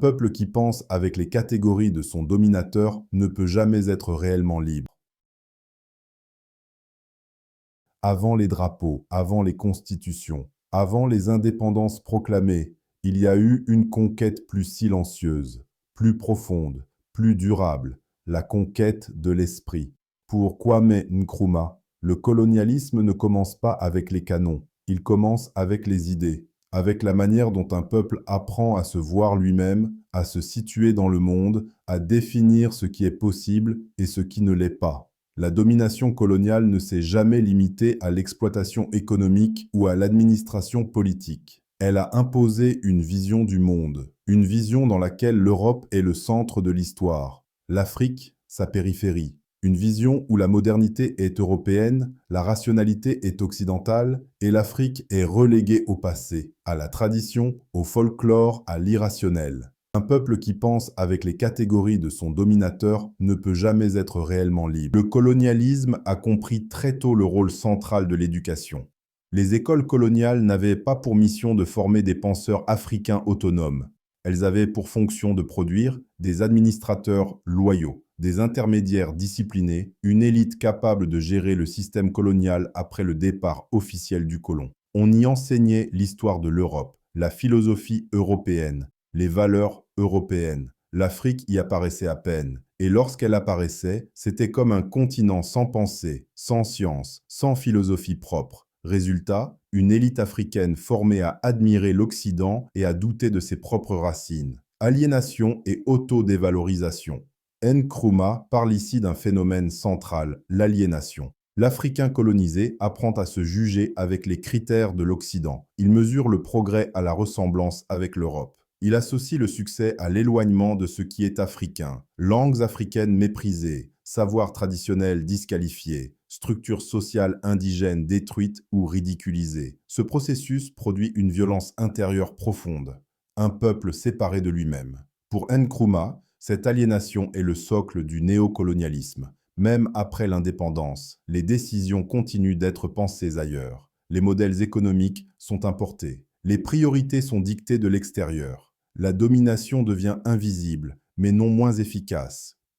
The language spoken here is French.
peuple qui pense avec les catégories de son dominateur ne peut jamais être réellement libre. Avant les drapeaux, avant les constitutions, avant les indépendances proclamées, il y a eu une conquête plus silencieuse, plus profonde, plus durable, la conquête de l'esprit. Pour Kwame Nkrumah, le colonialisme ne commence pas avec les canons, il commence avec les idées, avec la manière dont un peuple apprend à se voir lui-même, à se situer dans le monde, à définir ce qui est possible et ce qui ne l'est pas. La domination coloniale ne s'est jamais limitée à l'exploitation économique ou à l'administration politique. Elle a imposé une vision du monde, une vision dans laquelle l'Europe est le centre de l'histoire, l'Afrique, sa périphérie. Une vision où la modernité est européenne, la rationalité est occidentale et l'Afrique est reléguée au passé, à la tradition, au folklore, à l'irrationnel. Un peuple qui pense avec les catégories de son dominateur ne peut jamais être réellement libre. Le colonialisme a compris très tôt le rôle central de l'éducation. Les écoles coloniales n'avaient pas pour mission de former des penseurs africains autonomes. Elles avaient pour fonction de produire des administrateurs loyaux, des intermédiaires disciplinés, une élite capable de gérer le système colonial après le départ officiel du colon. On y enseignait l'histoire de l'Europe, la philosophie européenne, les valeurs européennes. L'Afrique y apparaissait à peine, et lorsqu'elle apparaissait, c'était comme un continent sans pensée, sans science, sans philosophie propre. Résultat, une élite africaine formée à admirer l'Occident et à douter de ses propres racines. Aliénation et auto-dévalorisation. Nkrumah parle ici d'un phénomène central, l'aliénation. L'Africain colonisé apprend à se juger avec les critères de l'Occident. Il mesure le progrès à la ressemblance avec l'Europe. Il associe le succès à l'éloignement de ce qui est africain. Langues africaines méprisées, savoirs traditionnels disqualifiés, structures sociales indigènes détruites ou ridiculisées. Ce processus produit une violence intérieure profonde. Un peuple séparé de lui-même. Pour Nkrumah, cette aliénation est le socle du néocolonialisme. Même après l'indépendance, les décisions continuent d'être pensées ailleurs. Les modèles économiques sont importés. Les priorités sont dictées de l'extérieur. La domination devient invisible, mais non moins efficace.